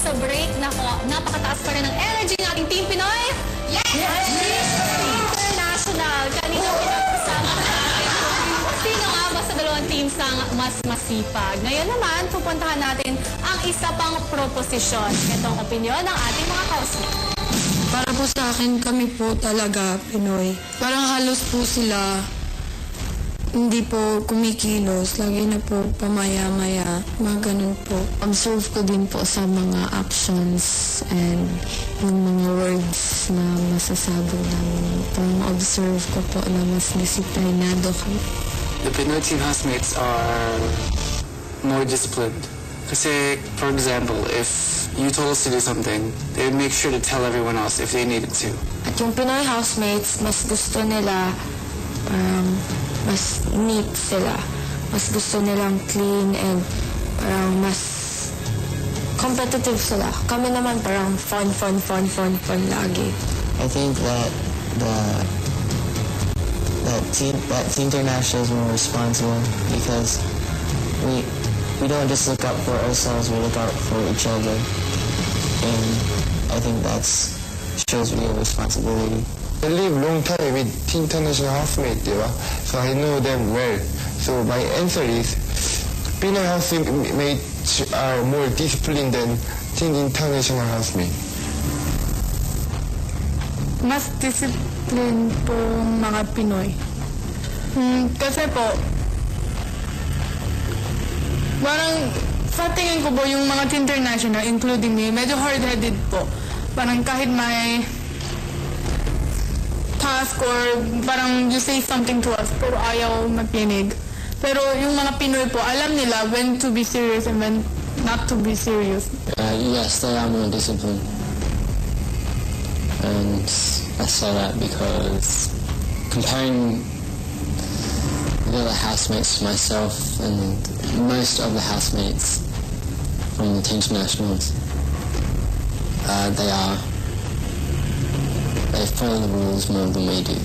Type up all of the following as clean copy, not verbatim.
sa break. Napakataas pa rin ng energy ng ating Team Pinoy. Yes! International. Kanina pinag-usama natin sino nga ba sa dalawang teams ang mas masipag. Ngayon naman, pupuntahan natin ang isa pang proposisyon. Itong opinyon ng ating mga housemates. Para po sa akin, kami po talaga Pinoy. Parang halos po sila hindi po kumikilos. Lagi na po pamaya-maya. Mga ganun po. Observe ko din po sa mga actions and yung mga words na masasabi namin. Parang observe ko po na mas disiplinado kami. The Pinoy team housemates are more disciplined. Kasi, for example, if you told us to do something, they would make sure to tell everyone else if they needed to. At yung Pinoy housemates, mas gusto nila mas neat sila. Mas gusto nilang clean and parang mas competitive sila. Kami naman parang fun lagi. I think that Team International is more responsible because we don't just look out for ourselves, we look out for each other. And I think that shows real responsibility. I live long time with Team International housemates, so I know them well. So my answer is, Pinoy housemates are more disciplined than Team International housemates. Mas discipline po mga Pinoy. Kasi po, parang sa tingin ko po yung mga international, including me, medyo hard-headed po. Parang kahit may task or parang you say something to us, pero ayaw makinig. Pero yung mga Pinoy po, alam nila when to be serious and when not to be serious. Yes, they are more disciplined. And I say that because comparing the other housemates to myself and most of the housemates from the internationals, they follow the rules more than we do.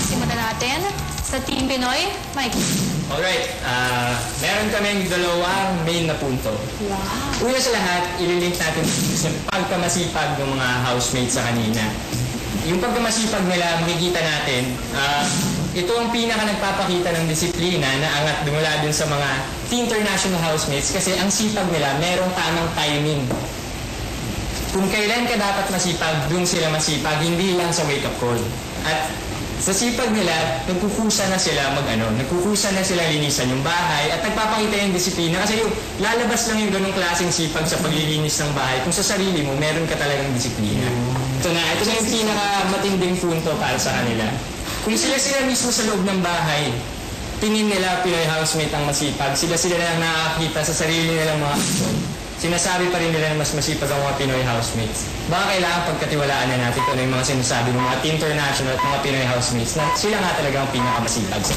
Simulan natin sa Team Pinoy. Mike. Alright, meron kaming dalawang main na punto. Wow. Una sa lahat, ililink natin sa pagkamasipag ng mga housemates sa kanina. Yung pagkamasipag nila, makikita natin, ito ang pinaka nagpapakita ng disiplina na angat mula dun sa mga international housemates kasi ang sipag nila merong tamang timing. Kung kailan ka dapat masipag, dun sila masipag, hindi lang sa wake-up call. At sa sipag nila, nagkukusa na sila nagkukusa na sila linisan yung bahay at nagpapakita yung disiplina kasi yung lalabas lang yung ganong klaseng sipag sa paglilinis ng bahay kung sa sarili mo, meron ka talagang disiplina. Ito na yung pinaka matinding punto para sa kanila. Kung sila mismo sa loob ng bahay, tingin nila Pinoy housemate ang masipag, sila na lang nakakita sa sarili nilang mga aksyon. Sinasabi pa rin nila na mas masipag ang mga Pinoy housemates. Baka kailangan pagkatiwalaan na natin kung ano yung mga sinasabi ng mga international at mga Pinoy housemates na sila nga talaga ang pinakamasipag sa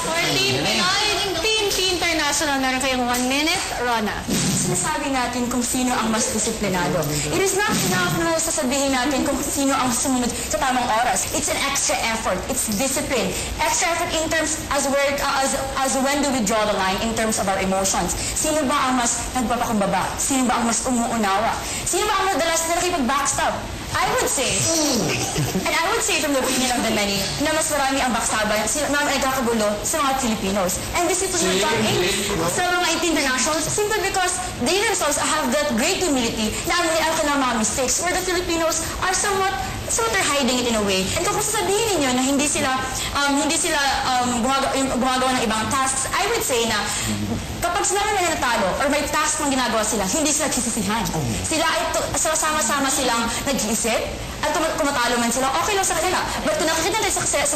For Team Pinoy, Team International, meron kayong 1 minute. Rona. Sinasabi natin kung sino ang mas disiplinado. It is not enough na sasabihin natin kung sino ang sumunod sa tamang oras. It's an extra effort. It's discipline. Extra effort in terms as when do we draw the line in terms of our emotions. Sino ba ang mas nagpapakumbaba? Sino ba ang mas umuunawa? Sino ba ang madalas na nakipag-backstab? I would say, and I would say from the opinion of the many, na mas marami ang baksaban, na nagkakagulo sa mga Filipinos. And this is coming sa mga internationals simply because they themselves have that great humility na ang kanilang mga mistakes where the Filipinos are somewhat they're hiding it in a way. And kung sasabihin ninyo na hindi sila gumagawa ng ibang tasks, I would say na kapag sila na natalo or may task na ginagawa sila, hindi sila nagsisisihan. Sila ay sama-sama silang nag-iisip at kung matalo man sila, okay lang sa kanila. But kung nakikita natin sa side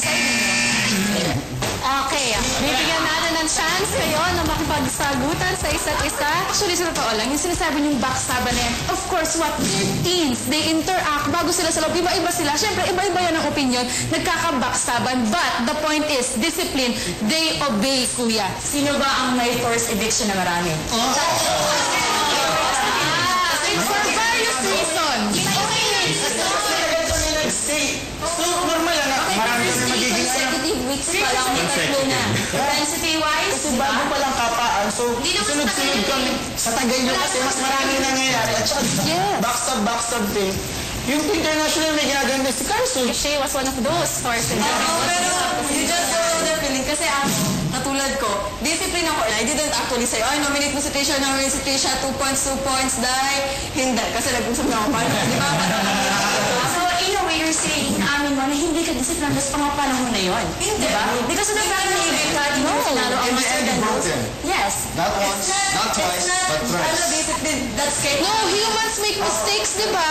ninyo, Okay, bibigyan natin ng chance kayo na makipagsagutan sa isa't isa. Actually, sa totoo lang, yung sinasabi niyong backstaban na yan, of course, what teens, they interact bago sila sa loob. Iba-iba sila. Siyempre, iba-iba yan ang opinion. Nagkaka-backstaban. But the point is, discipline, they obey, kuya. Sino ba ang may forced eviction na marami? For various reasons. weeks pa lang, tatlo na. Intensity-wise, Kasi bago pa lang kapaan, so sunod-sunod kami. Sa tagal nyo kasi mas maraming nangyayari. At saka backstab thing. Yung international may ginaganda si Carson. She was one of those sources. pero you just don't know the feeling. Kasi ako, katulad ko, discipline ako. I didn't actually say, ay, nominate mo si Trisha, 2 points, dahil hindi. Kasi nag-usap na ako paano. Di ba? So, in a way, you're saying, amin mo, na hindi ka disciplined sa mga panahon na yun. Di ba? Because of the fact na hindi ka, hindi mo sinalo ang master than those. Yes. Not once, not twice, but thrice. Discipline, that's scary. No, humans make mistakes, di ba?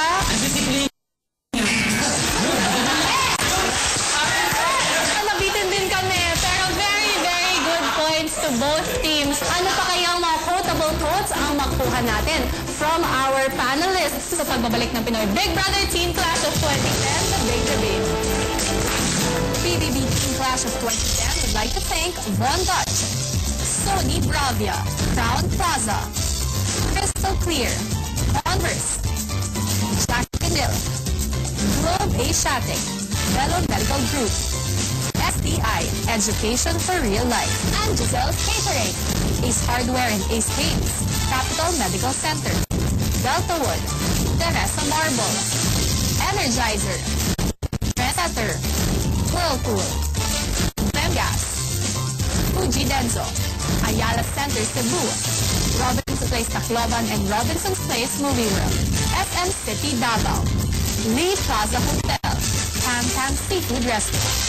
Nabitin din kami, pero very, very good points to both teams. Ano pa kayang mga quotable quotes ang makuha natin from our panelists sa pagbabalik ng Pinoy Big Brother Teen Clash of 2010, The Big Debate. PBB Teen Clash of 2010 would like to thank Von Dutch, Sony Bravia, Crown Plaza, Crystal Clear, Converse, Jack Candil, Globe Asiatic, Belo Medical Group, SDI, Education for Real Life, and Giselle's Catering, Ace Hardware and Ace Paints, Capital Medical Center, Delta Wood, Teresa Marbles, Energizer, Predator, Whirlpool, Femgas, Fuji Denso, Ayala Center Cebu, Robinson's Place Tacloban and Robinson's Place Movie World, SM City Davao, Lee Plaza Hotel, Tam Tam Seafood Restaurant,